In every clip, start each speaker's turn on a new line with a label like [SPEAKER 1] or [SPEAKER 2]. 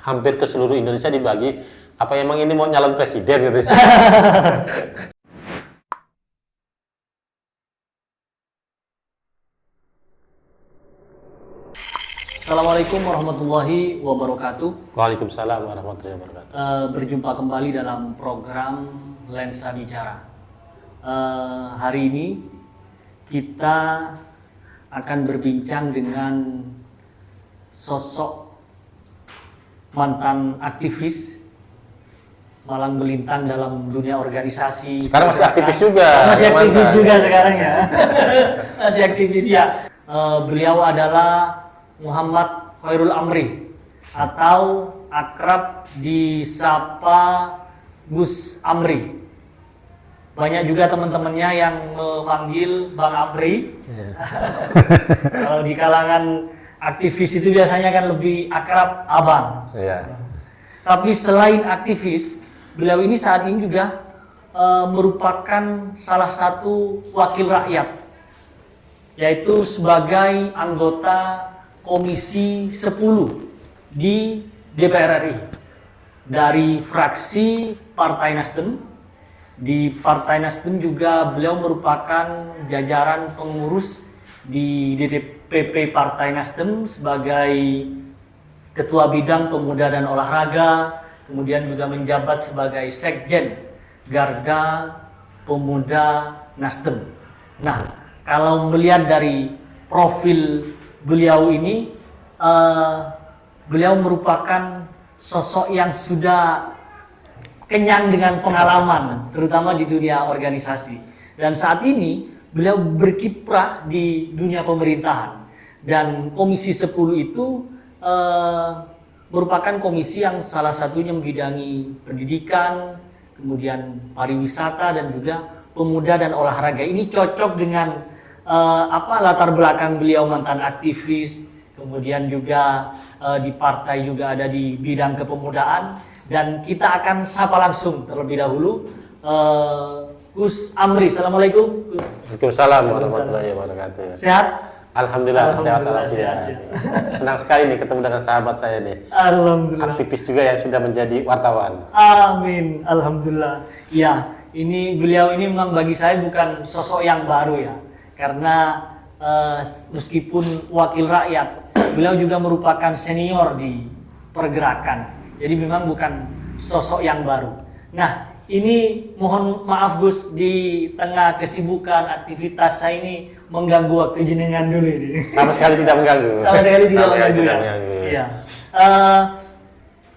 [SPEAKER 1] hampir ke seluruh Indonesia dibagi. Apa emang ini mau nyalon presiden gitu?
[SPEAKER 2] Assalamualaikum warahmatullahi wabarakatuh.
[SPEAKER 1] Waalaikumsalam warahmatullahi wabarakatuh.
[SPEAKER 2] Berjumpa kembali dalam program Lensa Bicara. Hari ini kita akan berbincang dengan sosok mantan aktivis malang melintang dalam dunia organisasi.
[SPEAKER 1] Sekarang masih aktivis juga.
[SPEAKER 2] Masih aktivis juga sekarang ya. Masih aktivis ya. Beliau adalah Muhammad Khairul Amri atau akrab disapa Gus Amri. Banyak juga teman-temannya yang memanggil Bang Amri. Kalau di kalangan aktivis itu biasanya kan lebih akrab Abang. Tapi selain aktivis, beliau ini saat ini juga merupakan salah satu wakil rakyat, yaitu sebagai anggota Komisi 10 di DPR RI dari fraksi Partai Nasdem. Di Partai Nasdem juga beliau merupakan jajaran pengurus di DPP Partai Nasdem sebagai Ketua Bidang Pemuda dan Olahraga, kemudian juga menjabat sebagai Sekjen Garda Pemuda Nasdem. Nah, kalau melihat dari profil beliau ini, beliau merupakan sosok yang sudah kenyang dengan pengalaman, terutama di dunia organisasi. Dan saat ini beliau berkiprah di dunia pemerintahan. Dan Komisi 10 itu merupakan komisi yang salah satunya membidangi pendidikan, kemudian pariwisata, dan juga pemuda dan olahraga. Ini cocok dengan latar belakang beliau mantan aktivis, kemudian juga di partai juga ada di bidang kepemudaan. Dan kita akan sapa langsung terlebih dahulu Gus Amri. Assalamualaikum.
[SPEAKER 1] Waalaikumsalam warahmatullahi wabarakatuh.
[SPEAKER 2] Sehat?
[SPEAKER 1] Alhamdulillah sehat. Senang sekali nih ketemu dengan sahabat saya nih.
[SPEAKER 2] Alhamdulillah.
[SPEAKER 1] Aktivis juga yang sudah menjadi wartawan.
[SPEAKER 2] Amin. Alhamdulillah. Ya, ini beliau ini memang bagi saya bukan sosok yang baru ya. Karena meskipun wakil rakyat, beliau juga merupakan senior di pergerakan. Jadi memang bukan sosok yang baru. Nah, ini mohon maaf Gus, di tengah kesibukan aktivitas saya ini mengganggu waktu jenengan dulu ini.
[SPEAKER 1] Sama sekali tidak mengganggu.
[SPEAKER 2] Sama sekali tidak mengganggu ya. Iya.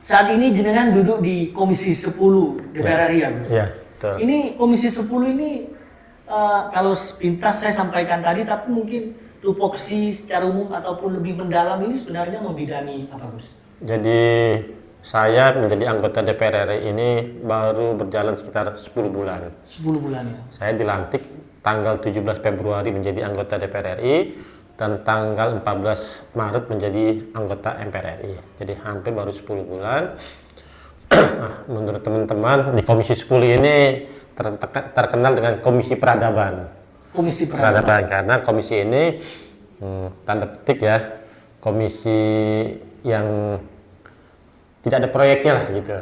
[SPEAKER 2] Saat ini jenengan duduk di Komisi 10 DPR RI ya.
[SPEAKER 1] Iya, betul.
[SPEAKER 2] Ini Komisi 10 ini kalau sepintas saya sampaikan tadi, tapi mungkin tupoksi secara umum ataupun lebih mendalam ini sebenarnya membidangi apa Gus?
[SPEAKER 1] Jadi saya menjadi anggota DPR RI ini baru berjalan sekitar 10 bulan.
[SPEAKER 2] 10 bulan ya?
[SPEAKER 1] Saya dilantik tanggal 17 Februari menjadi anggota DPR RI dan tanggal 14 Maret menjadi anggota MPR RI. Jadi hampir baru 10 bulan. Menurut teman-teman di Komisi 10 ini terkenal dengan Komisi Peradaban.
[SPEAKER 2] Komisi Peradaban
[SPEAKER 1] Karena komisi ini tanda petik ya, komisi yang tidak ada proyeknya lah gitu.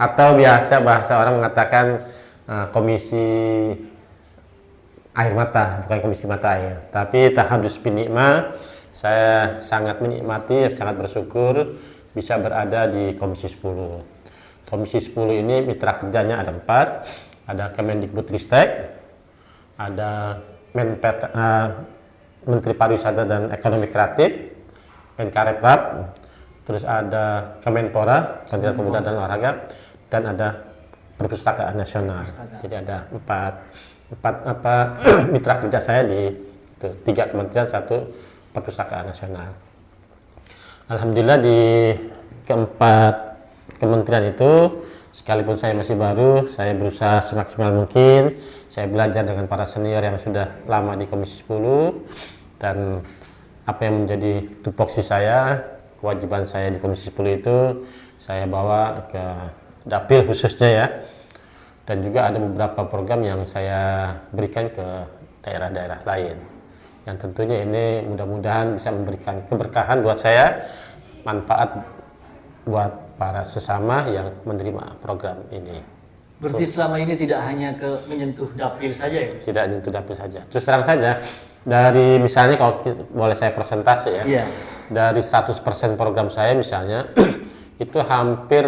[SPEAKER 1] Atau biasa bahasa orang mengatakan komisi air mata, bukan komisi mata air. Tapi tahadus binikmah, saya sangat menikmati, sangat bersyukur bisa berada di Komisi 10. Komisi 10 ini mitra kerjanya ada 4, ada Kemendikbudristek, ada Menteri Pariwisata dan Ekonomi Kreatif, Menkareprab, terus ada Kemenpora, Kementerian Pemuda dan Olahraga, dan ada Perpustakaan Nasional. Jadi ada 4 mitra kerja saya di 3 kementerian, 1 Perpustakaan Nasional. Alhamdulillah di keempat kementerian itu, sekalipun saya masih baru, saya berusaha semaksimal mungkin. Saya belajar dengan para senior yang sudah lama di Komisi 10, dan apa yang menjadi tupoksi saya, kewajiban saya di Komisi 10 itu saya bawa ke dapil khususnya ya, dan juga ada beberapa program yang saya berikan ke daerah-daerah lain, yang tentunya ini mudah-mudahan bisa memberikan keberkahan buat saya manfaat buat para sesama yang menerima program ini.
[SPEAKER 2] Berarti selama ini tidak hanya menyentuh dapil saja ya?
[SPEAKER 1] Tidak menyentuh dapil saja. Terus terang saja, dari misalnya kalau boleh saya persentase ya,
[SPEAKER 2] Iya.
[SPEAKER 1] dari 100% program saya misalnya, itu hampir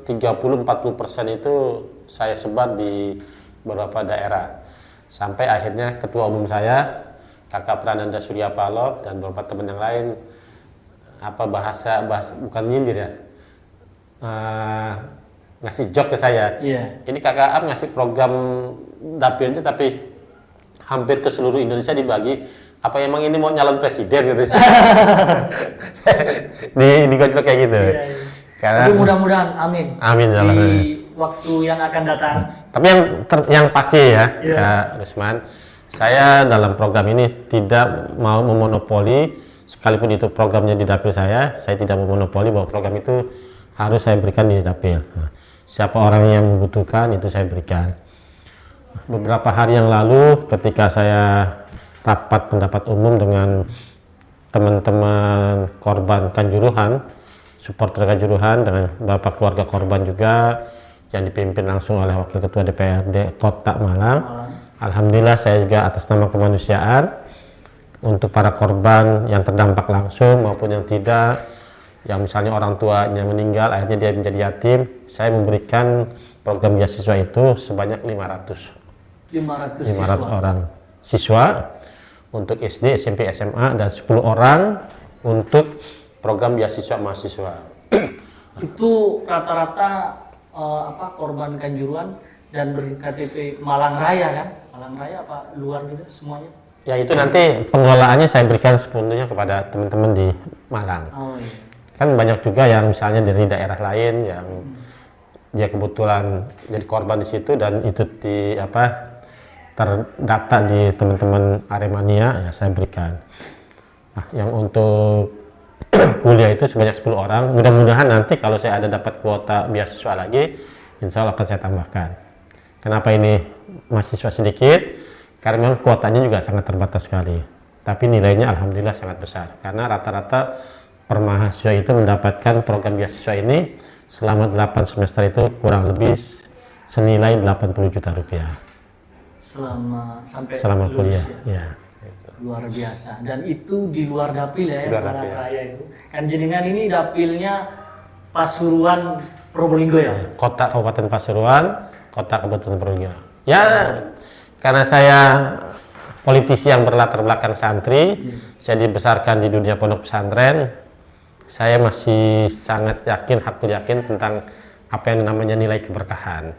[SPEAKER 1] 30-40% itu saya sebar di beberapa daerah. Sampai akhirnya ketua umum saya, Kakak Prananda Surya Paloh, dan beberapa teman yang lain, bahasa bukan nyindir ya, ngasih joke ke saya.
[SPEAKER 2] Iya.
[SPEAKER 1] Ini kakak Am ngasih program dapilnya tapi hampir ke seluruh Indonesia dibagi. Apa emang ini mau nyalon presiden gitu? di gojlok kayak gitu.
[SPEAKER 2] Iya.
[SPEAKER 1] Karena
[SPEAKER 2] Tapi mudah-mudahan, amin.
[SPEAKER 1] Amin, ya Allah.
[SPEAKER 2] Di waktu yang akan datang.
[SPEAKER 1] tapi yang pasti ya,
[SPEAKER 2] Iya.
[SPEAKER 1] Kak Rusman, saya dalam program ini tidak mau memonopoli, sekalipun itu programnya di dapil saya tidak memonopoli bahwa program itu harus saya berikan di dapil. Nah, siapa orang yang membutuhkan itu saya berikan. Beberapa hari yang lalu ketika saya rapat pendapat umum dengan teman-teman korban Kanjuruhan, supporter Kanjuruhan, dengan beberapa keluarga korban juga yang dipimpin langsung oleh Wakil Ketua DPRD Kota Malang. Alhamdulillah saya juga atas nama kemanusiaan untuk para korban yang terdampak langsung maupun yang tidak, yang misalnya orang tuanya meninggal akhirnya dia menjadi yatim, saya memberikan program beasiswa itu sebanyak 500 orang siswa untuk SD, SMP, SMA, dan 10 orang untuk program beasiswa mahasiswa.
[SPEAKER 2] Itu rata-rata korban Kanjuruhan dan berKTP Malang Raya kan? Malang Raya apa luar juga semuanya?
[SPEAKER 1] Ya itu nanti pengelolaannya saya berikan sepenuhnya kepada teman-teman di Malang.
[SPEAKER 2] Oh iya.
[SPEAKER 1] Kan banyak juga yang misalnya dari daerah lain yang dia kebetulan jadi korban di situ dan itu terdata di teman-teman Aremania, ya saya berikan. Nah, yang untuk kuliah itu sebanyak 10 orang. Mudah-mudahan nanti kalau saya ada dapat kuota beasiswa lagi, insya Allah akan saya tambahkan. Kenapa ini mahasiswa sedikit? Karena memang kuotanya juga sangat terbatas sekali. Tapi nilainya alhamdulillah sangat besar. Karena rata-rata per mahasiswa itu mendapatkan program beasiswa ini selama 8 semester itu kurang lebih senilai 80 juta rupiah. Selama kuliah. Ya.
[SPEAKER 2] Luar biasa. Dan itu di luar dapil ya,
[SPEAKER 1] Luar
[SPEAKER 2] Malang
[SPEAKER 1] dapil.
[SPEAKER 2] Raya itu. Kan jenengan ini dapilnya Pasuruan Probolinggo ya?
[SPEAKER 1] Kota Kabupaten Pasuruan, Kota Kabupaten Probolinggo. Ya, karena saya politisi yang berlatar belakang santri, saya dibesarkan di dunia pondok pesantren, saya masih sangat hakul yakin tentang apa yang namanya nilai keberkahan.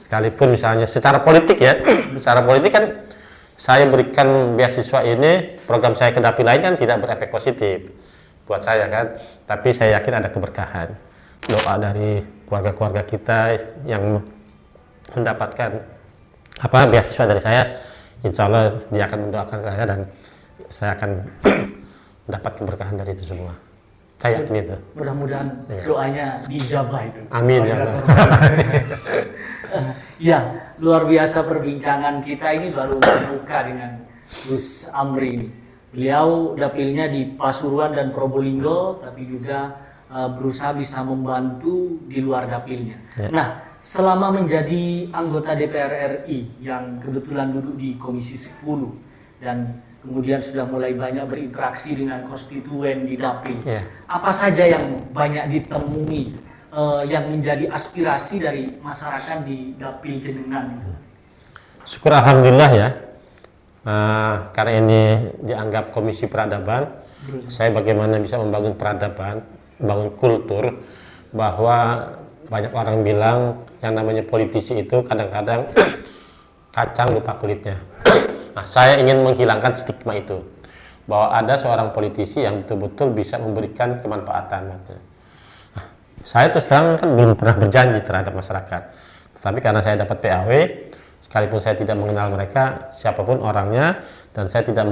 [SPEAKER 1] Sekalipun misalnya secara politik ya, secara politik kan saya berikan beasiswa ini, program saya ke dapil lain kan tidak berefek positif buat saya kan, tapi saya yakin ada keberkahan. Doa dari keluarga-keluarga kita yang mendapatkan beasiswa dari saya, insya Allah dia akan mendoakan saya dan saya akan dapat keberkahan dari itu semua. Saya yakin itu.
[SPEAKER 2] Mudah-mudahan doanya dijabah itu.
[SPEAKER 1] Amin ya Allah.
[SPEAKER 2] Ya, luar biasa perbincangan kita ini baru membuka dengan Gus Amri ini. Beliau dapilnya di Pasuruan dan Probolinggo, tapi juga berusaha bisa membantu di luar dapilnya.
[SPEAKER 1] Ya.
[SPEAKER 2] Nah, selama menjadi anggota DPR RI yang kebetulan duduk di Komisi 10 dan kemudian sudah mulai banyak berinteraksi dengan konstituen di dapil,
[SPEAKER 1] Ya.
[SPEAKER 2] apa saja yang banyak ditemui yang menjadi aspirasi dari masyarakat di dapil jenengan?
[SPEAKER 1] Syukur alhamdulillah ya. Karena ini dianggap Komisi Peradaban, saya bagaimana bisa membangun peradaban, membangun kultur, bahwa banyak orang bilang yang namanya politisi itu kadang-kadang kacang lupa kulitnya. Nah, saya ingin menghilangkan stigma itu, bahwa ada seorang politisi yang betul-betul bisa memberikan kemanfaatan. Nah, saya terus terang kan belum pernah berjanji terhadap masyarakat, tapi karena saya dapat PAW, sekalipun saya tidak mengenal mereka siapapun orangnya, dan saya tidak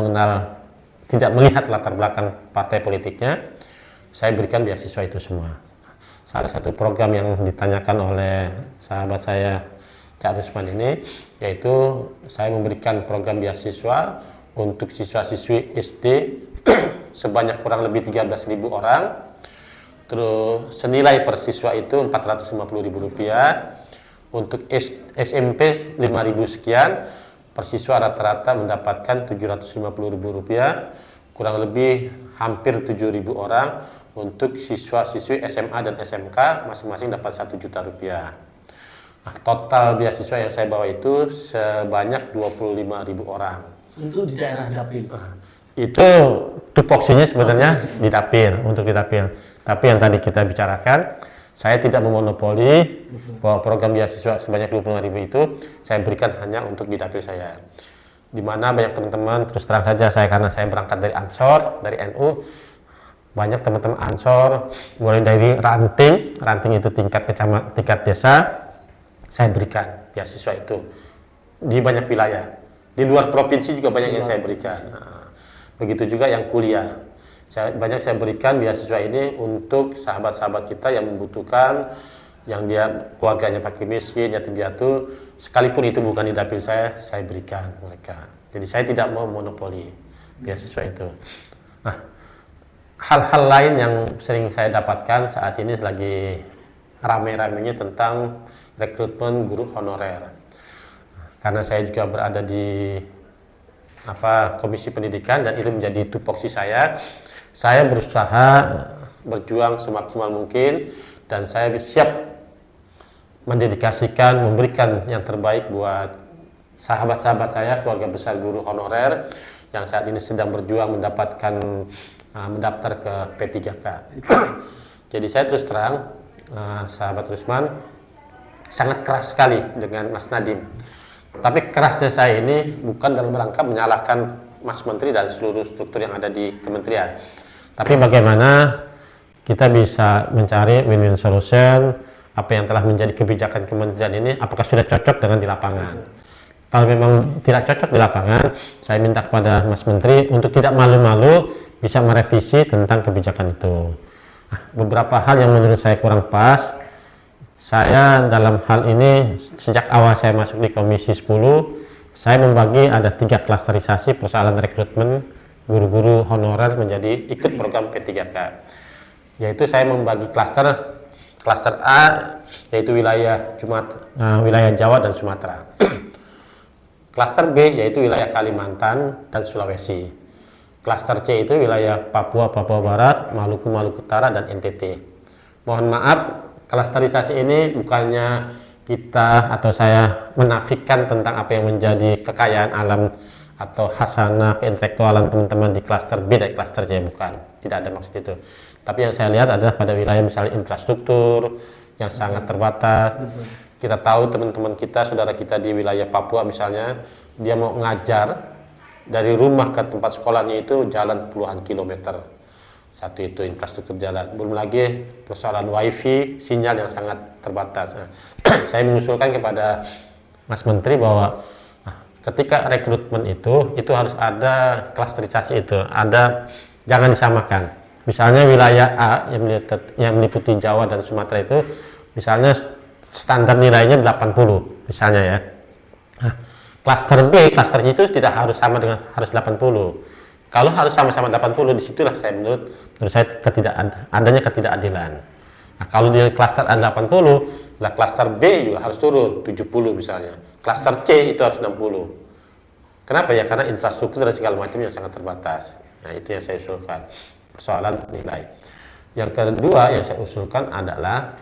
[SPEAKER 1] melihat latar belakang partai politiknya, saya berikan beasiswa itu semua. Salah satu program yang ditanyakan oleh sahabat saya Cak Rusman ini, yaitu saya memberikan program beasiswa untuk siswa-siswi SD sebanyak kurang lebih 13.000 orang. Terus senilai per siswa itu Rp450.000. Untuk SMP 5.000 sekian, per siswa rata-rata mendapatkan Rp750.000. Kurang lebih hampir 7.000 orang. Untuk siswa-siswi SMA dan SMK masing-masing dapat Rp1 juta. Nah, total beasiswa yang saya bawa itu sebanyak 25.000 orang.
[SPEAKER 2] Untuk di daerah dapil.
[SPEAKER 1] Itu tupoksinya sebenarnya di dapil, untuk di dapil. Tapi yang tadi kita bicarakan, saya tidak memonopoli bahwa program beasiswa sebanyak 25.000 itu saya berikan hanya untuk di dapil saya. Di mana banyak teman-teman, terus terang saja saya karena saya berangkat dari Ansor, dari NU, banyak teman-teman Ansor, mulai dari ranting itu tingkat kecamatan, tingkat desa, saya berikan beasiswa itu di banyak wilayah. Di luar provinsi juga banyak yang saya berikan. Nah, begitu juga yang kuliah. Banyak saya berikan beasiswa ini untuk sahabat-sahabat kita yang membutuhkan, yang dia keluarganya fakir miskin, yatim piatu, sekalipun itu bukan di dapil saya berikan mereka. Jadi saya tidak mau monopoli beasiswa itu. Nah, hal-hal lain yang sering saya dapatkan saat ini lagi rame-ramenya tentang rekrutmen guru honorer. Karena saya juga berada di Komisi Pendidikan dan itu menjadi tupoksi saya berusaha berjuang semaksimal mungkin dan saya siap mendedikasikan, memberikan yang terbaik buat sahabat-sahabat saya, keluarga besar guru honorer yang saat ini sedang berjuang mendaftar ke P3K. Jadi saya terus terang, sahabat Rusman, sangat keras sekali dengan Mas Nadiem. Tapi kerasnya saya ini bukan dalam rangka menyalahkan Mas Menteri dan seluruh struktur yang ada di kementerian. Tapi bagaimana kita bisa mencari win-win solution, apa yang telah menjadi kebijakan kementerian ini, apakah sudah cocok dengan di lapangan. Kalau memang tidak cocok di lapangan, saya minta kepada Mas Menteri untuk tidak malu-malu bisa merevisi tentang kebijakan itu. Nah, beberapa hal yang menurut saya kurang pas, saya dalam hal ini sejak awal saya masuk di Komisi 10, saya membagi ada 3 klasterisasi persoalan rekrutmen guru-guru honorer menjadi ikut program P3K. Yaitu saya membagi klaster A yaitu wilayah Jawa dan Sumatera. Klaster B yaitu wilayah Kalimantan dan Sulawesi. Klaster C itu wilayah Papua Barat, Maluku Utara dan NTT. Mohon maaf, klasterisasi ini bukannya kita atau saya menafikan tentang apa yang menjadi kekayaan alam atau hasanah keintelektualan teman-teman di klaster B dan klaster C, bukan, tidak ada maksud itu. Tapi yang saya lihat adalah pada wilayah misalnya infrastruktur yang sangat terbatas. Kita tahu teman-teman kita, saudara kita di wilayah Papua misalnya, dia mau ngajar dari rumah ke tempat sekolahnya itu jalan puluhan kilometer. Satu itu infrastruktur jalan, belum lagi persoalan wifi, sinyal yang sangat terbatas. Nah, saya mengusulkan kepada Mas Menteri bahwa ketika rekrutmen itu harus ada klasterisasi itu, jangan disamakan. Misalnya wilayah A yang meliputi Jawa dan Sumatera itu, misalnya standar nilainya 80, misalnya ya. Nah, klaster B, klaster C itu tidak harus sama dengan harus 80. Kalau harus sama-sama 80, disitulah menurut saya adanya ketidakadilan. Nah, kalau di klaster A 80, lah klaster B juga harus turun 70 misalnya. Klaster C itu harus 60. Kenapa ya? Karena infrastruktur dan segala macam yang sangat terbatas. Nah, itu yang saya usulkan, persoalan nilai. Yang kedua yang saya usulkan adalah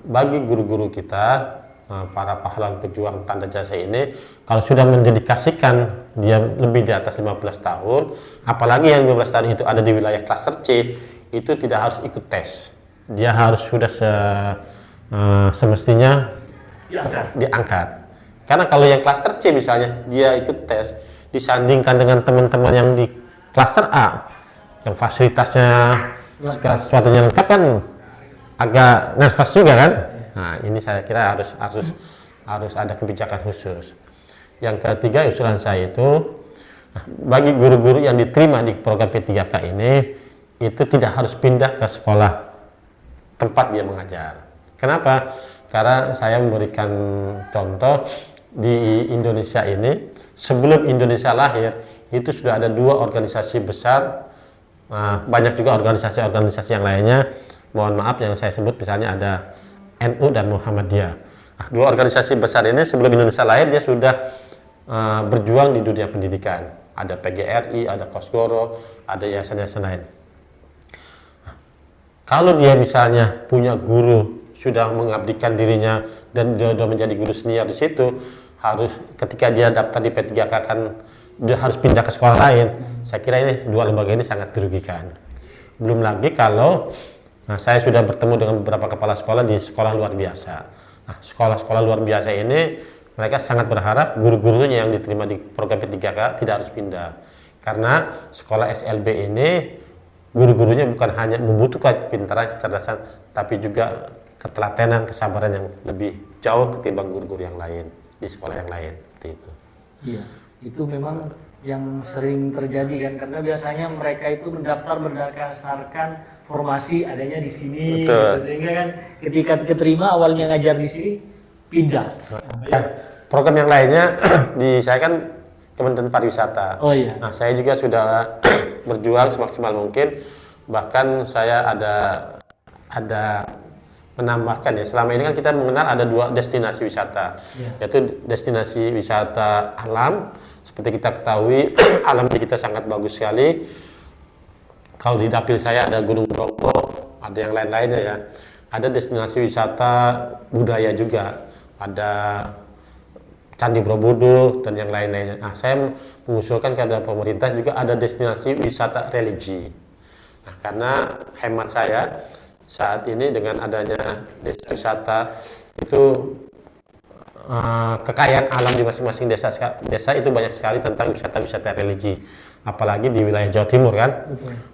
[SPEAKER 1] bagi guru-guru kita, para pahlawan pejuang tanda jasa ini, kalau sudah mendedikasikan dia lebih di atas 15 tahun, apalagi yang 15 tahun itu ada di wilayah klaster C, itu tidak harus ikut tes. Dia harus sudah semestinya diangkat. Karena kalau yang klaster C misalnya dia ikut tes, disandingkan dengan teman-teman yang di klaster A yang fasilitasnya segala sesuatunya lengkap kan agak nervous juga kan. Nah, ini saya kira harus ada kebijakan khusus. Yang ketiga usulan saya itu, bagi guru-guru yang diterima di program P3K ini itu tidak harus pindah ke sekolah tempat dia mengajar. Kenapa? Karena saya memberikan contoh di Indonesia ini, sebelum Indonesia lahir itu sudah ada 2 organisasi besar. Banyak juga organisasi-organisasi yang lainnya. Mohon maaf yang saya sebut misalnya ada NU dan Muhammadiyah. 2 organisasi besar ini sebelum Indonesia lahir dia sudah berjuang di dunia pendidikan. Ada PGRI, ada Kosgoro, ada yayasan-yayasan lain. Kalau dia misalnya punya guru, sudah mengabdikan dirinya dan dia sudah menjadi guru senior di situ, harus ketika dia daftar di P3K kan dia harus pindah ke sekolah lain. Saya kira ini 2 lembaga ini sangat dirugikan. Belum lagi kalau saya sudah bertemu dengan beberapa kepala sekolah di sekolah luar biasa. Sekolah-sekolah luar biasa ini mereka sangat berharap guru-gurunya yang diterima di program P3K tidak harus pindah. Karena sekolah SLB ini guru-gurunya bukan hanya membutuhkan kepintaran, kecerdasan, tapi juga ketelatenan, kesabaran yang lebih jauh ketimbang guru-guru yang lain di sekolah yang lain. Seperti itu.
[SPEAKER 2] Iya, itu memang yang sering terjadi kan, karena biasanya mereka itu mendaftar berdasarkan formasi adanya di sini.
[SPEAKER 1] Betul.
[SPEAKER 2] Sehingga kan ketika keterima awalnya ngajar di sini pindah.
[SPEAKER 1] Program yang lainnya di saya kan Kementerian Pariwisata.
[SPEAKER 2] Oh iya.
[SPEAKER 1] Nah, saya juga sudah berjuang semaksimal mungkin. Bahkan saya ada menambahkan ya. Selama ini kan kita mengenal ada 2 destinasi wisata, yaitu destinasi wisata alam. Seperti kita ketahui, alam di kita sangat bagus sekali. Kalau di dapil saya ada Gunung Bromo, ada yang lain-lainnya ya. Ada destinasi wisata budaya juga, ada Candi Borobudur dan yang lain-lainnya. Nah, saya mengusulkan kepada pemerintah juga ada destinasi wisata religi. Nah, karena hemat saya saat ini dengan adanya desa wisata itu kekayaan alam di masing-masing desa itu banyak sekali tentang wisata-wisata religi. Apalagi di wilayah Jawa Timur kan,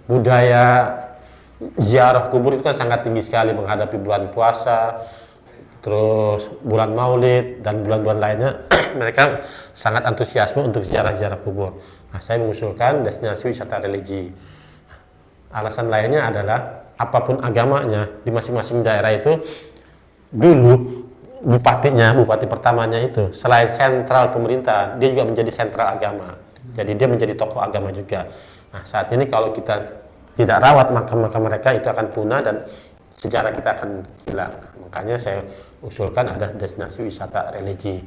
[SPEAKER 1] budaya ziarah kubur itu kan sangat tinggi sekali menghadapi bulan puasa, terus bulan Maulid dan bulan-bulan lainnya. Mereka sangat antusiasme untuk ziarah-ziarah kubur. Nah, saya mengusulkan destinasi wisata religi. Alasan lainnya adalah apapun agamanya di masing-masing daerah itu dulu bupati pertamanya itu selain sentral pemerintah dia juga menjadi sentral agama, jadi dia menjadi tokoh agama juga. Nah, saat ini kalau kita tidak rawat makam-makam mereka itu akan punah dan sejarah kita akan hilang. Makanya saya usulkan ada destinasi wisata religi.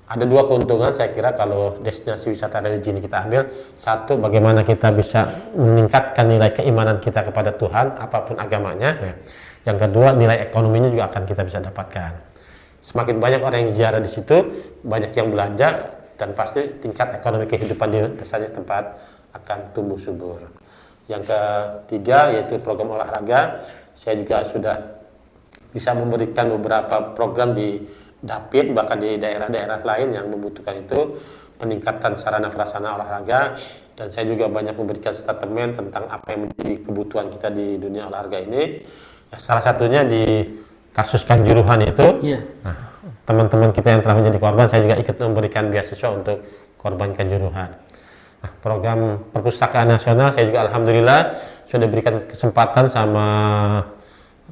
[SPEAKER 1] Ada 2 keuntungan saya kira kalau destinasi wisata religi ini kita ambil. Satu, bagaimana kita bisa meningkatkan nilai keimanan kita kepada Tuhan apapun agamanya ya. Yang kedua, nilai ekonominya juga akan kita bisa dapatkan. Semakin banyak orang yang ziarah di situ, banyak yang belanja, dan pasti tingkat ekonomi kehidupan di desanya tempat akan tumbuh subur. Yang ketiga yaitu program olahraga. Saya juga sudah bisa memberikan beberapa program di Dapit, bahkan di daerah-daerah lain yang membutuhkan itu peningkatan sarana prasarana olahraga. Dan saya juga banyak memberikan statement tentang apa yang menjadi kebutuhan kita di dunia olahraga ini. Ya, salah satunya di kasus Kanjuruhan itu, nah, teman-teman kita yang telah menjadi korban, saya juga ikut memberikan beasiswa untuk korban Kanjuruhan. Nah, program perpustakaan nasional saya juga alhamdulillah sudah berikan kesempatan sama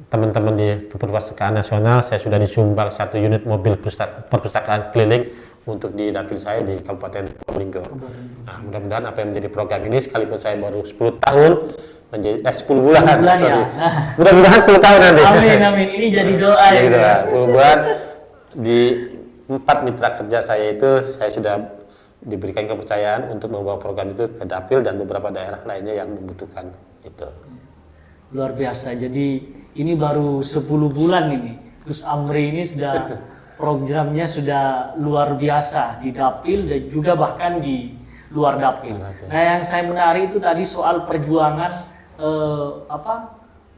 [SPEAKER 1] teman-teman di perpustakaan nasional. Saya sudah disumbang 1 unit mobil perpustakaan keliling untuk di dapil saya di Kabupaten Probolinggo. Nah, mudah-mudahan apa yang menjadi program ini, sekalipun saya baru 10 tahun menjadi 10 bulan,
[SPEAKER 2] ya.
[SPEAKER 1] Mudah-mudahan 10 tahun nanti.
[SPEAKER 2] Amin amin. Ini jadi doa ya.
[SPEAKER 1] 10 bulan di 4 mitra kerja saya itu saya sudah diberikan kepercayaan untuk membawa program itu ke dapil dan beberapa daerah lainnya yang membutuhkan itu.
[SPEAKER 2] Luar biasa. Jadi ini baru 10 bulan ini. Gus Amri ini sudah programnya sudah luar biasa di dapil dan juga bahkan di luar dapil. Nah, yang saya menarik itu tadi soal perjuangan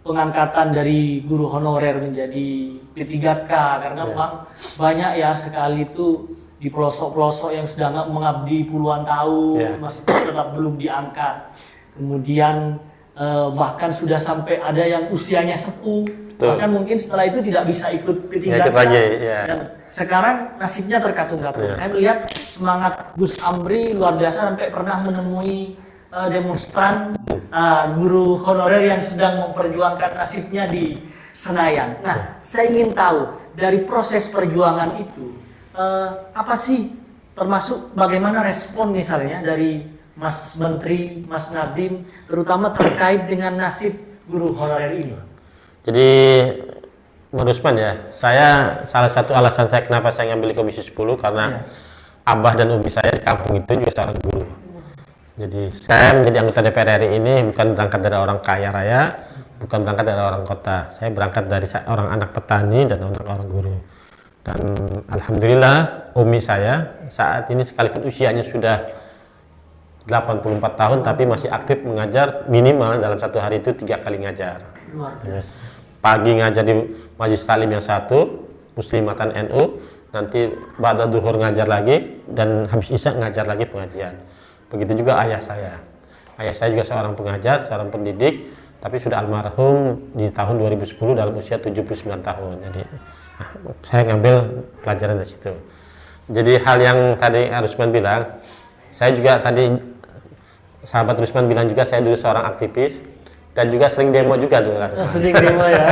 [SPEAKER 2] pengangkatan dari guru honorer menjadi P3K, karena memang banyak ya sekali itu di pelosok-pelosok yang sudah mengabdi puluhan tahun masih tetap belum diangkat. Kemudian bahkan sudah sampai ada yang usianya sepuh, bahkan mungkin setelah itu tidak bisa ikut P3K. Dan sekarang nasibnya terkatung-katung. Saya melihat semangat Gus Amri luar biasa, sampai pernah menemui demonstran guru honorer yang sedang memperjuangkan nasibnya di Senayan. Nah, saya ingin tahu dari proses perjuangan itu apa sih, termasuk bagaimana respon misalnya dari Mas Menteri, Mas Nadiem, terutama terkait dengan nasib guru honorer ini?
[SPEAKER 1] Jadi Mas Rusman ya, saya salah satu alasan saya kenapa saya ngambil Komisi 10 karena abah dan umi saya di kampung itu juga seorang guru. Jadi saya menjadi anggota DPR RI ini bukan berangkat dari orang kaya raya, bukan berangkat dari orang kota. Saya berangkat dari orang anak petani dan orang guru. Dan alhamdulillah umi saya saat ini sekalipun usianya sudah 84 tahun tapi masih aktif mengajar, minimal dalam satu hari itu 3 kali ngajar.
[SPEAKER 2] Luar biasa.
[SPEAKER 1] Pagi ngajar di Majelis Talim yang satu, Muslimatan NU, nanti ba'da duhur ngajar lagi, dan habis isya ngajar lagi pengajian. Begitu juga ayah saya. Ayah saya juga seorang pengajar, seorang pendidik, tapi sudah almarhum di tahun 2010 dalam usia 79 tahun. Jadi saya ngambil pelajaran dari situ. Jadi hal yang tadi Rusman bilang, saya juga tadi sahabat Rusman bilang juga saya dulu seorang aktivis dan juga sering demo juga dulu kan.
[SPEAKER 2] Sering demo ya.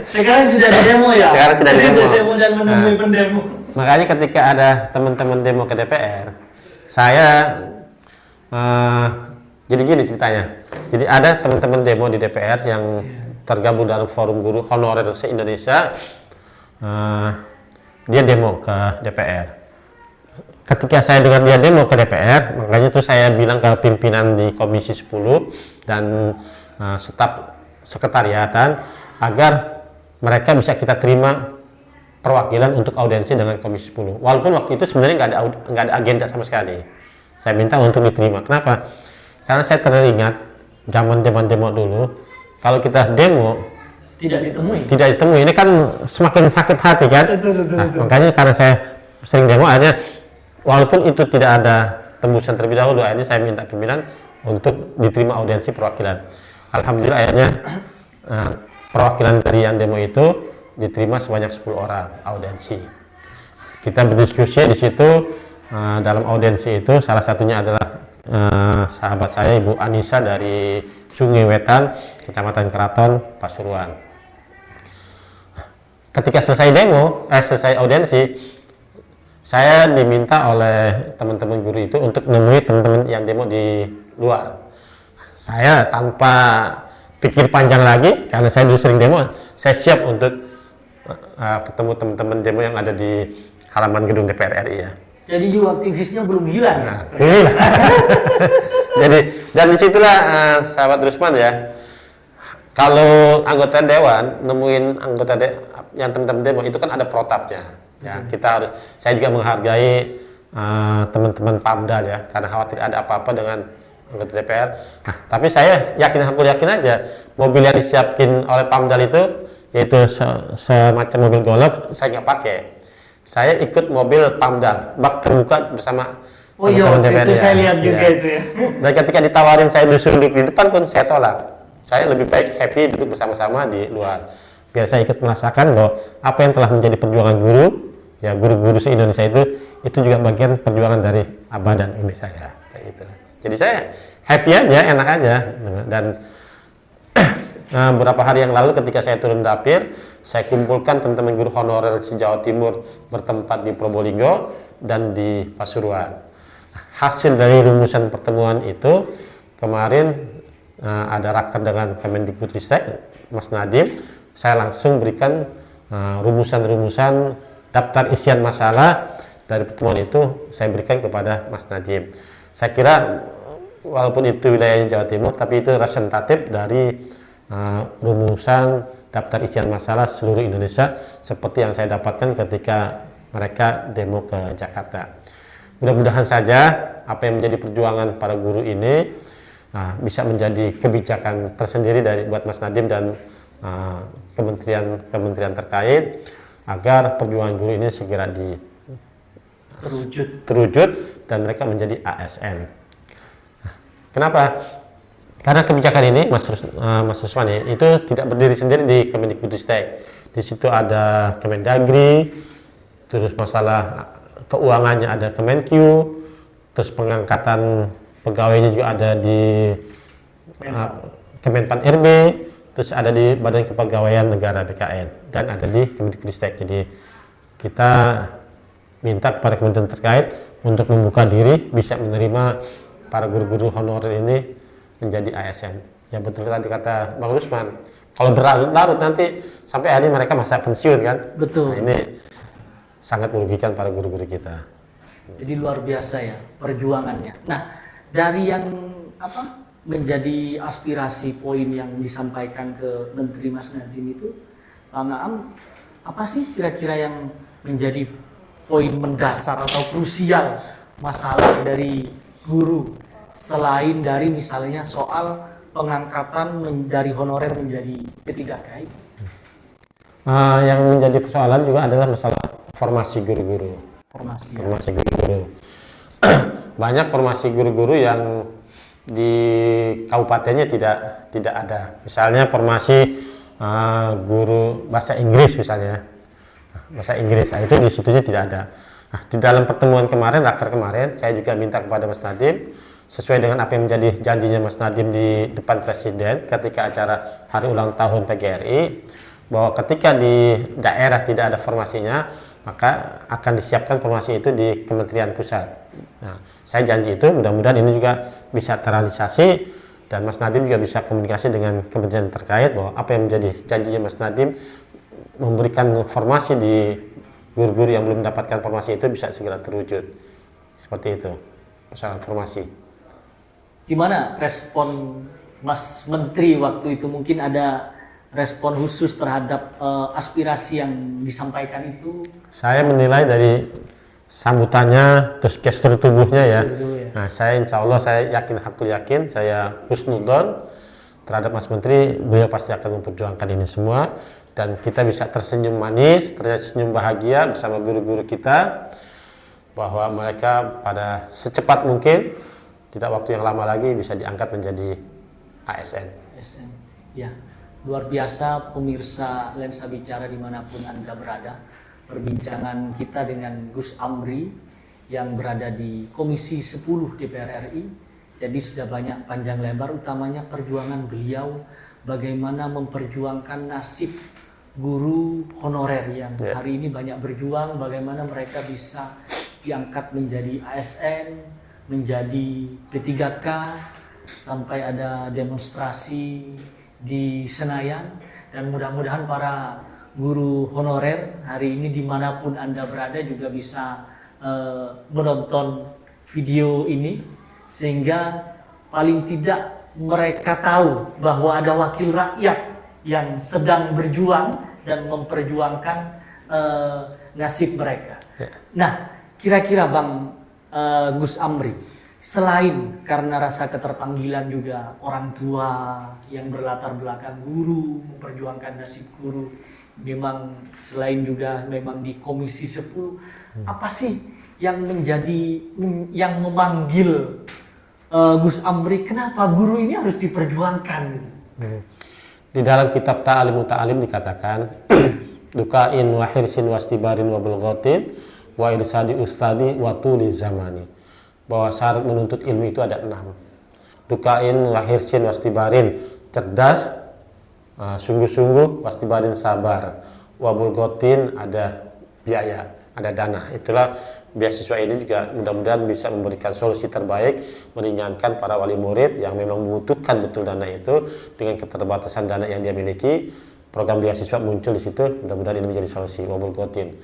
[SPEAKER 2] Sekarang sudah ada demo ya.
[SPEAKER 1] Sekarang sudah demo.
[SPEAKER 2] Dan menemui pendemo.
[SPEAKER 1] Makanya ketika ada teman-teman demo ke DPR, saya jadi gini ceritanya. Jadi ada teman-teman demo di DPR yang tergabung dalam Forum Guru Honorer se-Indonesia. Dia demo ke DPR. Ketika saya dengar dia demo ke DPR, makanya itu saya bilang ke pimpinan di Komisi 10 dan staf sekretariatan agar mereka bisa kita terima perwakilan untuk audiensi dengan Komisi 10. Walaupun waktu itu sebenarnya nggak ada agenda sama sekali. Saya minta untuk diterima. Kenapa? Karena saya teringat zaman demo dulu, kalau kita demo
[SPEAKER 2] tidak
[SPEAKER 1] ditemui, ini kan semakin sakit hati kan. Makanya karena saya sering demo, akhirnya walaupun itu tidak ada tembusan terlebih dahulu, akhirnya saya minta pimpinan untuk diterima audiensi perwakilan. Alhamdulillah akhirnya perwakilan dari yang demo itu diterima sebanyak 10 orang audiensi. Kita berdiskusi di situ. Dalam audiensi itu salah satunya adalah sahabat saya Ibu Anissa dari Sungai Wetan, Kecamatan Keraton, Pasuruan. Ketika selesai audiensi, saya diminta oleh teman-teman guru itu untuk menemui teman-teman yang demo di luar. Saya tanpa pikir panjang lagi, karena saya dulu sering demo, saya siap untuk ketemu teman-teman demo yang ada di halaman gedung DPR RI ya.
[SPEAKER 2] Jadi juga aktivisnya belum hilang.
[SPEAKER 1] Jadi dan disitulah sahabat Rusman ya. Kalau anggota dewan nemuin anggota yang teman-teman demo itu kan ada protapnya. Ya saya juga menghargai teman-teman Pamdal ya, karena khawatir ada apa-apa dengan anggota DPR. Tapi saya yakin aja mobil yang disiapin oleh Pamdal itu yaitu semacam mobil golf, saya nggak pakai. Saya ikut mobil Pamdal, bak terbuka bersama teman-teman DPR.
[SPEAKER 2] Itu saya lihat juga itu ya.
[SPEAKER 1] Dan ketika ditawarin saya disuruh duduk di depan pun saya tolak. Saya lebih baik happy duduk bersama-sama di luar. Biar saya ikut merasakan bahwa apa yang telah menjadi perjuangan guru, ya guru-guru se-Indonesia itu juga bagian perjuangan dari abah dan umi saya. Kayak gitu. Jadi saya happy aja, enak aja. Dan beberapa hari yang lalu ketika saya turun dapir, saya kumpulkan teman-teman guru honorer se-Jawa Timur bertempat di Probolinggo dan di Pasuruan. Hasil dari rumusan pertemuan itu kemarin ada raker dengan Kemendikbudristek, Mas Nadiem, saya langsung berikan rumusan-rumusan daftar isian masalah dari pertemuan itu saya berikan kepada Mas Nadiem. Saya kira walaupun itu wilayahnya Jawa Timur, tapi itu representatif dari rumusan daftar isian masalah seluruh Indonesia seperti yang saya dapatkan ketika mereka demo ke Jakarta. Mudah-mudahan saja apa yang menjadi perjuangan para guru ini bisa menjadi kebijakan tersendiri buat Mas Nadiem dan kementerian terkait agar perjuangan guru ini segera terwujud dan mereka menjadi ASN. Kenapa? Karena kebijakan ini, Mas Rusman ya, itu tidak berdiri sendiri di Kemendikbudristek. Di situ ada Kemendagri, terus masalah keuangannya ada Kemenq, terus pengangkatan pegawainya juga ada di Kemenpan RB, terus ada di Badan Kepegawaian Negara BKN, dan ada di Kemendikbudristek. Jadi kita minta kepada kementerian terkait untuk membuka diri bisa menerima para guru-guru honorer ini menjadi ASN. Ya betul tadi kata Bang Rusman, kalau berlarut-larut nanti sampai hari mereka masa pensiun kan.
[SPEAKER 2] Betul.
[SPEAKER 1] Nah, ini sangat merugikan para guru-guru kita.
[SPEAKER 2] Jadi luar biasa ya perjuangannya. Nah, dari yang menjadi aspirasi poin yang disampaikan ke Menteri Mas Nadiem itu, Bang Aam, apa sih kira-kira yang menjadi poin mendasar atau krusial masalah dari guru selain dari misalnya soal pengangkatan dari honorer menjadi P3K?
[SPEAKER 1] Yang menjadi persoalan juga adalah masalah formasi guru-guru.
[SPEAKER 2] Formasi
[SPEAKER 1] guru-guru. Banyak formasi guru-guru yang di kabupatennya tidak ada. Misalnya formasi guru bahasa Inggris misalnya. Bahasa Inggris, itu di situnya tidak ada. Nah, di dalam pertemuan kemarin, raker kemarin, saya juga minta kepada Mas Nadiem sesuai dengan apa yang menjadi janjinya Mas Nadiem di depan Presiden ketika acara hari ulang tahun PGRI, bahwa ketika di daerah tidak ada formasinya, maka akan disiapkan formasi itu di Kementerian Pusat. Nah, saya janji itu, mudah-mudahan ini juga bisa terrealisasi dan Mas Nadiem juga bisa komunikasi dengan kementerian terkait bahwa apa yang menjadi janjinya Mas Nadiem memberikan formasi di guru-guru yang belum mendapatkan formasi itu bisa segera terwujud. Seperti itu, persoalan formasi.
[SPEAKER 2] Gimana respon Mas Menteri waktu itu? Mungkin ada respon khusus terhadap aspirasi yang disampaikan itu? Saya
[SPEAKER 1] menilai dari sambutannya, terus gestur tubuhnya ya. Nah, saya insya Allah, saya yakin, saya husnudon terhadap Mas Menteri. Beliau pasti akan memperjuangkan ini semua dan kita bisa tersenyum manis, tersenyum bahagia bersama guru-guru kita bahwa mereka pada secepat mungkin, tidak waktu yang lama lagi, bisa diangkat menjadi ASN.
[SPEAKER 2] ASN, ya. Luar biasa pemirsa Lensa Bicara dimanapun Anda berada. Perbincangan kita dengan Gus Amri yang berada di Komisi 10 DPR RI. Jadi sudah banyak panjang lebar, utamanya perjuangan beliau bagaimana memperjuangkan nasib guru honorer yang hari ini banyak berjuang, bagaimana mereka bisa diangkat menjadi ASN, menjadi P3K, sampai ada demonstrasi di Senayan. Dan mudah-mudahan para guru honorer hari ini dimanapun Anda berada juga bisa menonton video ini, sehingga paling tidak mereka tahu bahwa ada wakil rakyat yang sedang berjuang dan memperjuangkan nasib mereka. Nah, kira-kira Bang Gus Amri, selain karena rasa keterpanggilan juga orang tua yang berlatar belakang guru, memperjuangkan nasib guru, memang selain juga memang di Komisi 10, apa sih yang yang memanggil Gus Amri, kenapa guru ini harus diperjuangkan?
[SPEAKER 1] Di dalam kitab Ta'alim Muta'alim dikatakan dukain wa hirsin wastibarin wa bulghatin wa irsadi ustadi wa tuli zamani, bahwa syarat menuntut ilmu itu ada 6. Dukain wa hirsin wastibarin, cerdas, sungguh-sungguh, wastibarin sabar, wa bulghatin ada biaya, ada dana. Itulah beasiswa ini juga mudah-mudahan bisa memberikan solusi terbaik, meringankan para wali murid yang memang membutuhkan betul dana itu dengan keterbatasan dana yang dia miliki. Program beasiswa muncul di situ, mudah-mudahan ini menjadi solusi. Wabul Gotin,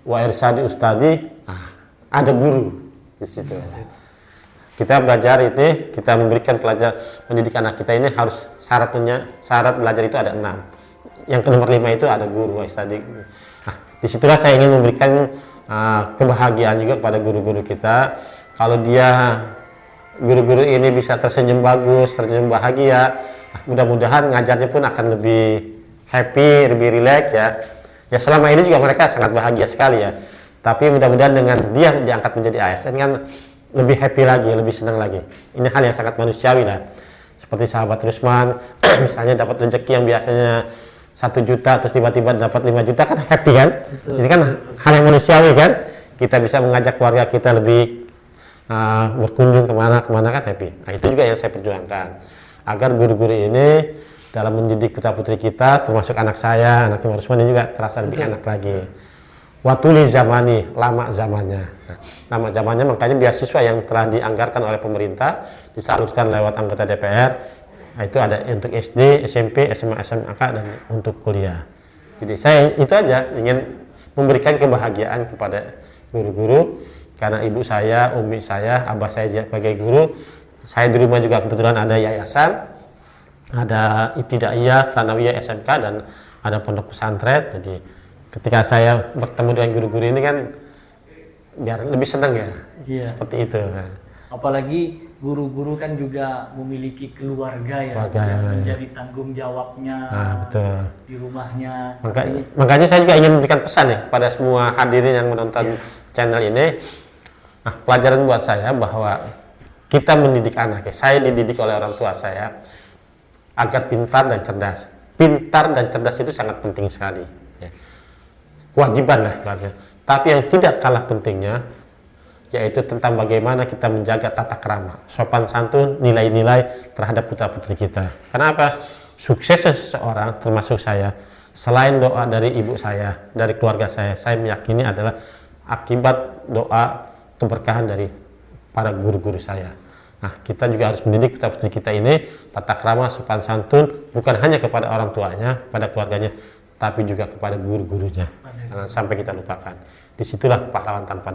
[SPEAKER 1] wa irsadi ustadi, ada guru di situ. Kita belajar itu, kita memberikan pelajar mendidik anak kita ini harus syarat belajar itu ada 6. Yang nomor 5 itu ada guru, wa istadi. Nah, disitulah saya ingin memberikan kebahagiaan juga kepada guru-guru kita. Kalau dia guru-guru ini bisa tersenyum bagus, tersenyum bahagia, mudah-mudahan ngajarnya pun akan lebih happy, lebih rileks ya. Ya selama ini juga mereka sangat bahagia sekali ya. Tapi mudah-mudahan dengan dia diangkat menjadi ASN kan lebih happy lagi, lebih senang lagi. Ini hal yang sangat manusiawi lah. Seperti sahabat Rusman, misalnya dapat rezeki yang biasanya 1 juta terus tiba-tiba dapat 5 juta kan happy kan? Betul. Ini kan hal yang manusiawi kan? Kita bisa mengajak keluarga kita lebih berkunjung kemana kan happy. Nah itu juga yang saya perjuangkan, agar guru-guru ini dalam mendidik putra putri kita, termasuk anak saya, anak Rusman ini juga terasa lebih enak lagi. watuli zamani, lama zamannya. Nah, lama zamannya makanya beasiswa yang telah dianggarkan oleh pemerintah disalurkan lewat anggota DPR. Nah, itu ada untuk SD, SMP, SMA, SMK dan untuk kuliah. Jadi saya itu aja ingin memberikan kebahagiaan kepada guru-guru karena ibu saya, umi saya, abah saya sebagai guru. Saya di rumah juga kebetulan ada yayasan, ada Ibtidaiyah, Tsanawiyah, SMK dan ada pondok pesantren. Jadi ketika saya bertemu dengan guru-guru ini kan biar lebih senang ya.
[SPEAKER 2] Iya.
[SPEAKER 1] Seperti itu.
[SPEAKER 2] Apalagi guru-guru kan juga memiliki keluarga ya,
[SPEAKER 1] Keluarga,
[SPEAKER 2] yang
[SPEAKER 1] ya.
[SPEAKER 2] menjadi tanggung jawabnya
[SPEAKER 1] Betul.
[SPEAKER 2] di rumahnya.
[SPEAKER 1] Makanya saya juga ingin memberikan pesan ya pada semua hadirin yang menonton channel ini. Nah, pelajaran buat saya bahwa kita mendidik anak ya. Saya dididik oleh orang tua saya agar pintar dan cerdas. Pintar dan cerdas itu sangat penting sekali. Ya. Kewajiban lah ibaratnya. Tapi yang tidak kalah pentingnya yaitu tentang bagaimana kita menjaga tata krama, sopan santun, nilai-nilai terhadap putra-putri kita. Kenapa? Suksesnya seseorang, termasuk saya, selain doa dari ibu saya, dari keluarga saya meyakini adalah akibat doa keberkahan dari para guru-guru saya. Nah, kita juga harus mendidik putra-putri kita ini tata krama, sopan santun, bukan hanya kepada orang tuanya, pada keluarganya, tapi juga kepada guru-gurunya. Jangan sampai kita lupakan. Disitulah pahlawan tanpa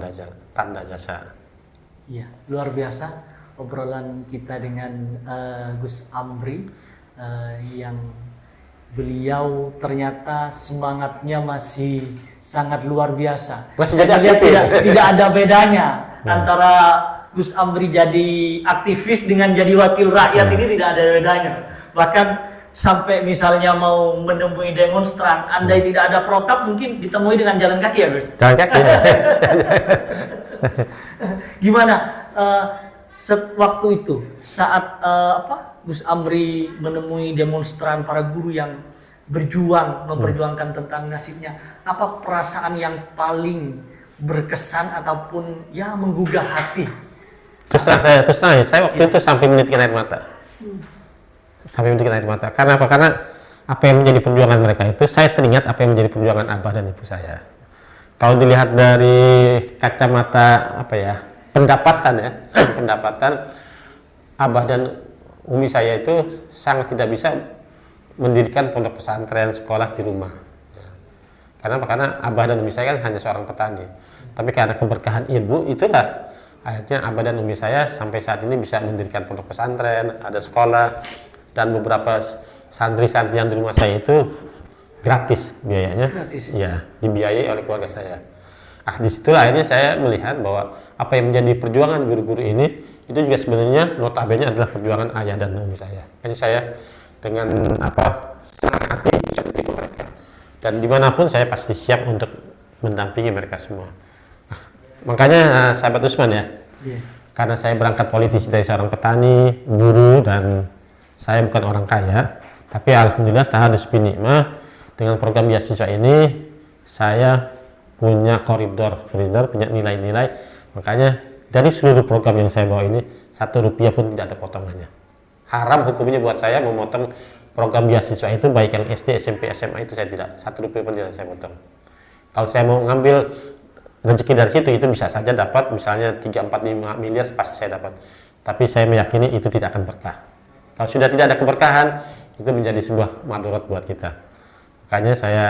[SPEAKER 1] tanda jasa.
[SPEAKER 2] Iya, luar biasa obrolan kita dengan Gus Amri yang beliau ternyata semangatnya masih sangat luar biasa.
[SPEAKER 1] Masih jadi
[SPEAKER 2] Saya lihat
[SPEAKER 1] aktivis.
[SPEAKER 2] tidak ada bedanya antara Gus Amri jadi aktivis dengan jadi wakil rakyat ini tidak ada bedanya. Bahkan sampai misalnya mau menemui demonstran, andai tidak ada protap mungkin ditemui dengan jalan kaki ya Gus?
[SPEAKER 1] Jalan kaki ya.
[SPEAKER 2] Gimana waktu itu saat Gus Amri menemui demonstran para guru yang berjuang memperjuangkan tentang nasibnya, apa perasaan yang paling berkesan ataupun ya menggugah hati?
[SPEAKER 1] Terus terang saya waktu itu sampai menitikkan air mata. Sampai menitikkan air mata. Karena apa? Karena apa yang menjadi perjuangan mereka itu, saya teringat apa yang menjadi perjuangan abah dan ibu saya. Kalau dilihat dari kacamata pendapatan ya, pendapatan abah dan umi saya itu sangat tidak bisa mendirikan pondok pesantren, sekolah di rumah. Karena apa? Karena abah dan umi saya kan hanya seorang petani. Tapi karena keberkahan ilmu itulah akhirnya abah dan umi saya sampai saat ini bisa mendirikan pondok pesantren, ada sekolah, dan beberapa santri-santri yang di rumah saya itu gratis biayanya.
[SPEAKER 2] Gratis.
[SPEAKER 1] Ya, dibiayai oleh keluarga saya. Ah, di situ akhirnya saya melihat bahwa apa yang menjadi perjuangan guru-guru ini itu juga sebenarnya notabene adalah perjuangan ayah dan umi saya. Jadi saya dengan senang hati bisa mendukung mereka. Dan dimanapun saya pasti siap untuk mendampingi mereka semua. Nah, makanya sahabat Usman ya, karena saya berangkat politis dari seorang petani, guru, dan saya bukan orang kaya, tapi alhamdulillah tahalus bin nikmah dengan program beasiswa ini saya punya koridor, punya nilai-nilai. Makanya dari seluruh program yang saya bawa ini, 1 rupiah pun tidak ada potongannya. Haram hukumnya buat saya memotong program beasiswa itu, baik yang SD, SMP, SMA itu saya tidak, 1 rupiah pun tidak saya potong. Kalau saya mau ngambil rezeki dari situ, itu bisa saja dapat misalnya 3, 4, 5 miliar pasti saya dapat. Tapi saya meyakini itu tidak akan berkah. Kalau sudah tidak ada keberkahan, itu menjadi sebuah madorot buat kita. Makanya saya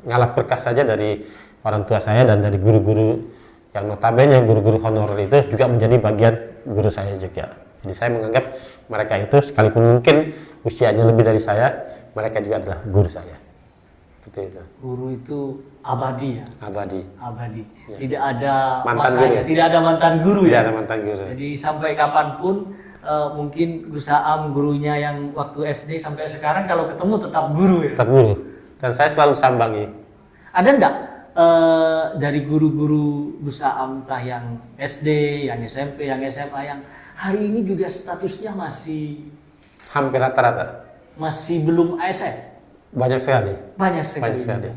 [SPEAKER 1] ngalap berkah saja dari orang tua saya dan dari guru-guru yang notabene guru-guru honorer itu juga menjadi bagian guru saya juga. Jadi saya menganggap mereka itu sekalipun mungkin usianya lebih dari saya, mereka juga adalah guru saya. Seperti itu.
[SPEAKER 2] Guru itu abadi ya?
[SPEAKER 1] Abadi.
[SPEAKER 2] Abadi.
[SPEAKER 1] Ya.
[SPEAKER 2] Tidak ada
[SPEAKER 1] Mantan
[SPEAKER 2] masanya,
[SPEAKER 1] guru.
[SPEAKER 2] tidak ada mantan guru
[SPEAKER 1] Tidak
[SPEAKER 2] ya?
[SPEAKER 1] ada mantan guru.
[SPEAKER 2] Jadi sampai kapanpun mungkin Gus Aam gurunya yang waktu SD sampai sekarang kalau ketemu tetap guru ya?
[SPEAKER 1] Tetap guru. Dan saya selalu sambangi.
[SPEAKER 2] Ada enggak dari guru-guru Gus Aam entah yang SD, yang SMP, yang SMA yang hari ini juga statusnya masih
[SPEAKER 1] Hampir rata-rata.
[SPEAKER 2] masih belum ASN?
[SPEAKER 1] Banyak sekali.
[SPEAKER 2] Banyak sekali.
[SPEAKER 1] Banyak sekali.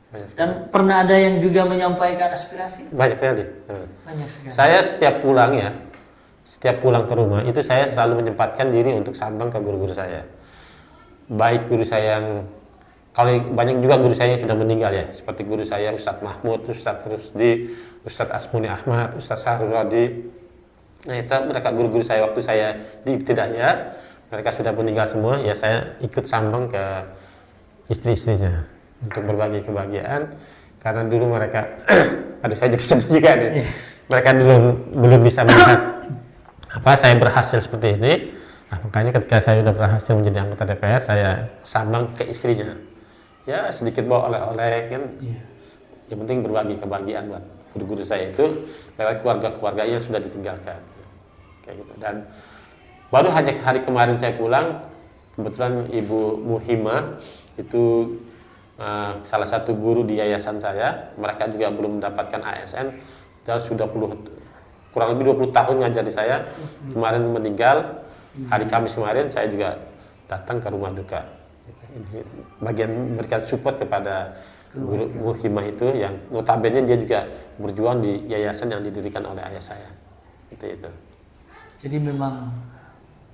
[SPEAKER 1] Banyak sekali.
[SPEAKER 2] Dan pernah ada yang juga menyampaikan aspirasi?
[SPEAKER 1] Banyak sekali.
[SPEAKER 2] Banyak sekali.
[SPEAKER 1] Saya setiap pulang ke rumah itu saya selalu menyempatkan diri untuk sambang ke guru-guru saya. Baik guru saya yang kalau banyak juga guru saya yang sudah meninggal ya, seperti guru saya Ustadz Mahmud, Ustadz Rusdi, Ustadz Asmuni Ahmad, Ustadz Sahrul Rodi. Nah itu mereka guru-guru saya waktu saya di ibtidaiyah, mereka sudah meninggal semua, ya saya ikut sambang ke istri-istrinya untuk berbagi kebahagiaan, karena dulu mereka, aduh saya jadi sedih juga nih, mereka dulu belum bisa melihat apa saya berhasil seperti ini. Nah, makanya ketika saya sudah berhasil menjadi anggota DPR, saya sambang ke istrinya, ya sedikit bawa oleh-oleh kan, yang penting berbagi kebahagiaan buat guru-guru saya itu lewat keluarga-keluarga yang sudah ditinggalkan kayak gitu. Dan baru hanya hari kemarin saya pulang, kebetulan Ibu Muhimah itu salah satu guru di yayasan saya, mereka juga belum mendapatkan ASN dan sudah kurang lebih 20 tahun ngajar di saya, kemarin meninggal. Hari Kamis kemarin saya juga datang ke rumah duka, bagian memberikan support kepada guru Muhimah itu yang notabene dia juga berjuang di yayasan yang didirikan oleh ayah saya. Itu.
[SPEAKER 2] Jadi memang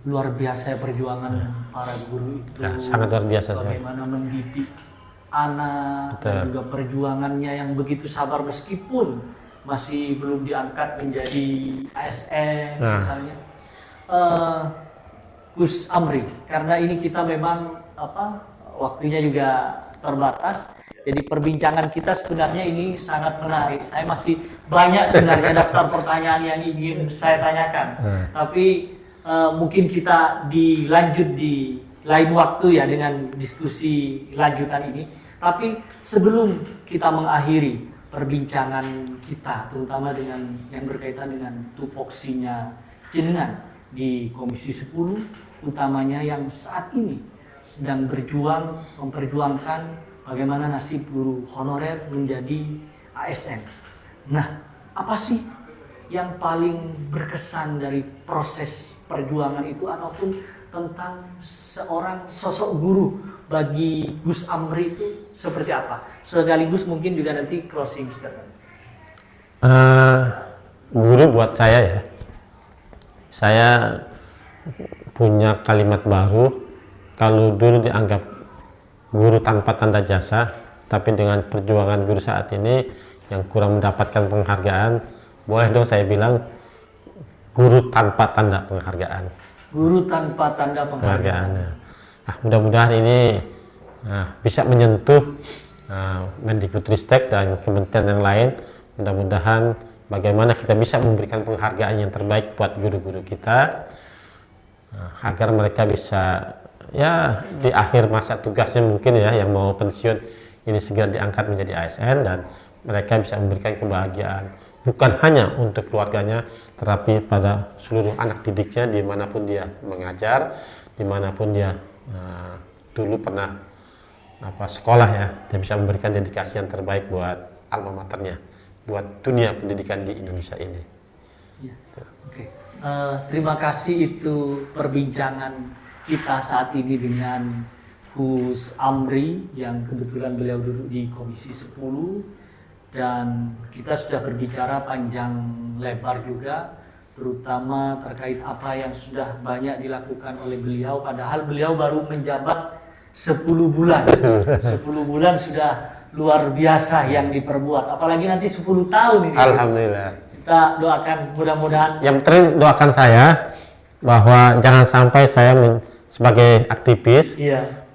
[SPEAKER 2] luar biasa perjuangan para guru itu.
[SPEAKER 1] Ya, sangat luar biasa.
[SPEAKER 2] Bagaimana mendidik anak dan juga perjuangannya yang begitu sabar meskipun masih belum diangkat menjadi ASN misalnya. Gus Amri, karena ini kita memang waktunya juga terbatas. Jadi perbincangan kita sebenarnya ini sangat menarik. Saya masih banyak sebenarnya daftar pertanyaan yang ingin saya tanyakan. Tapi mungkin kita dilanjut di lain waktu ya dengan diskusi lanjutan ini. Tapi sebelum kita mengakhiri perbincangan kita, terutama dengan yang berkaitan dengan tupoksinya jenengan di Komisi 10, utamanya yang saat ini sedang berjuang memperjuangkan bagaimana nasib guru honorer menjadi ASN. Nah, apa sih yang paling berkesan dari proses perjuangan itu ataupun tentang seorang sosok guru bagi Gus Amri itu seperti apa? Sekaligus mungkin juga nanti closing statement.
[SPEAKER 1] Guru buat saya ya, saya punya kalimat baru. Kalau dulu dianggap guru tanpa tanda jasa, tapi dengan perjuangan guru saat ini yang kurang mendapatkan penghargaan, boleh dong saya bilang guru tanpa tanda penghargaan.
[SPEAKER 2] Guru tanpa tanda penghargaan.
[SPEAKER 1] Nah, mudah-mudahan ini bisa menyentuh Mendikbudristek dan kementerian yang lain. Mudah-mudahan bagaimana kita bisa memberikan penghargaan yang terbaik buat guru-guru kita, agar mereka bisa ya di akhir masa tugasnya mungkin ya yang mau pensiun ini segera diangkat menjadi ASN dan mereka bisa memberikan kebahagiaan bukan hanya untuk keluarganya tetapi pada seluruh anak didiknya dimanapun dia mengajar, dimanapun dia dulu pernah sekolah ya, dia bisa memberikan dedikasi yang terbaik buat alma maternya, buat dunia pendidikan di Indonesia ini.
[SPEAKER 2] Ya. Oke. Terima kasih, itu perbincangan kita saat ini dengan Gus Amri yang kebetulan beliau duduk di Komisi 10 dan kita sudah berbicara panjang lebar juga terutama terkait apa yang sudah banyak dilakukan oleh beliau, padahal beliau baru menjabat 10 bulan. 10 bulan sudah luar biasa yang diperbuat, apalagi nanti 10 tahun ini.
[SPEAKER 1] Alhamdulillah.
[SPEAKER 2] Kita doakan mudah-mudahan.
[SPEAKER 1] Yang penting doakan saya bahwa jangan sampai saya sebagai aktivis,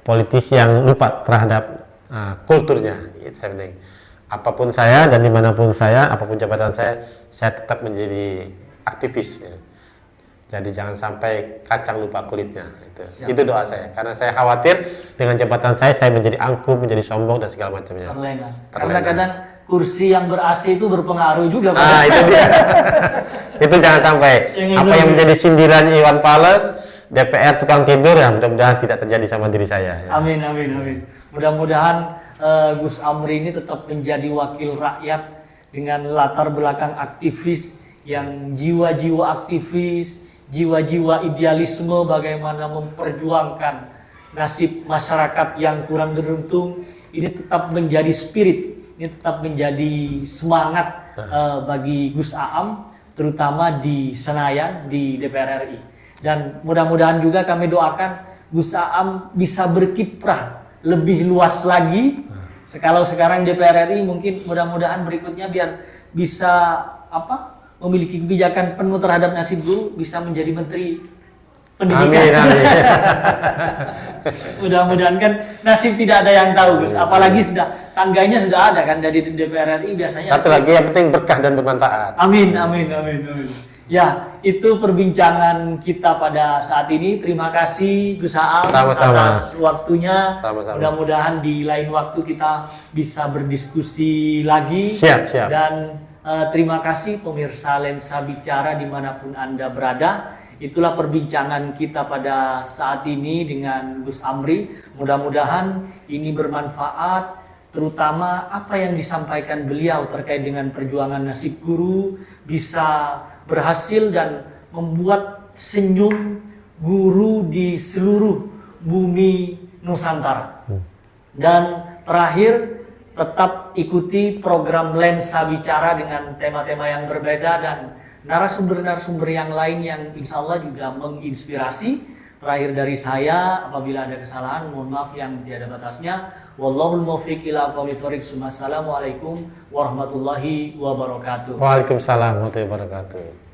[SPEAKER 1] politisi yang lupa terhadap kulturnya. Itu saya penting. Apapun saya dan dimanapun saya, apapun jabatan saya tetap menjadi aktivis. Ya. Jadi jangan sampai kacang lupa kulitnya. Itu doa saya. Karena saya khawatir dengan jabatan saya menjadi angkuh, menjadi sombong dan segala macamnya.
[SPEAKER 2] Terlena. Karena kadang kursi yang ber-AC itu berpengaruh juga.
[SPEAKER 1] Itu dia. Itu jangan sampai. Apa yang menjadi sindiran Iwan Fals, DPR tukang tidur, ya mudah-mudahan tidak terjadi sama diri saya. Ya.
[SPEAKER 2] Amin, amin, amin. Mudah-mudahan Gus Amri ini tetap menjadi wakil rakyat dengan latar belakang aktivis yang jiwa-jiwa aktivis, jiwa-jiwa idealisme bagaimana memperjuangkan nasib masyarakat yang kurang beruntung. Ini tetap menjadi spirit, ini tetap menjadi semangat bagi Gus Aam, terutama di Senayan, di DPR RI. Dan mudah-mudahan juga kami doakan Gus Aam bisa berkiprah lebih luas lagi. Kalau sekarang DPR RI mungkin mudah-mudahan berikutnya biar bisa memiliki kebijakan penuh terhadap nasib guru, bisa menjadi menteri pendidikan.
[SPEAKER 1] Amin, amin.
[SPEAKER 2] Mudah-mudahan kan nasib tidak ada yang tahu, Gus. Apalagi sudah tangganya sudah ada kan dari DPR RI biasanya.
[SPEAKER 1] Satu lagi yang penting berkah dan bermanfaat.
[SPEAKER 2] Amin, amin, amin, amin. Ya, itu perbincangan kita pada saat ini. Terima kasih Gus Aam
[SPEAKER 1] Sama-sama.
[SPEAKER 2] atas waktunya.
[SPEAKER 1] Sama-sama.
[SPEAKER 2] Mudah-mudahan di lain waktu kita bisa berdiskusi lagi.
[SPEAKER 1] Siap, siap.
[SPEAKER 2] Dan terima kasih pemirsa Lensa Bicara dimanapun Anda berada. Itulah perbincangan kita pada saat ini dengan Gus Amri. Mudah-mudahan ini bermanfaat, terutama apa yang disampaikan beliau terkait dengan perjuangan nasib guru bisa berhasil dan membuat senyum guru di seluruh bumi Nusantara. Dan terakhir, tetap ikuti program Lensa Bicara dengan tema-tema yang berbeda dan narasumber-narasumber yang lain yang insya Allah juga menginspirasi. Terakhir dari saya, apabila ada kesalahan, mohon maaf yang tiada batasnya. Wallahul muwaffiq ila aqwamit thoriq. Assalamualaikum warahmatullahi wabarakatuh.
[SPEAKER 1] Waalaikumsalam warahmatullahi wabarakatuh.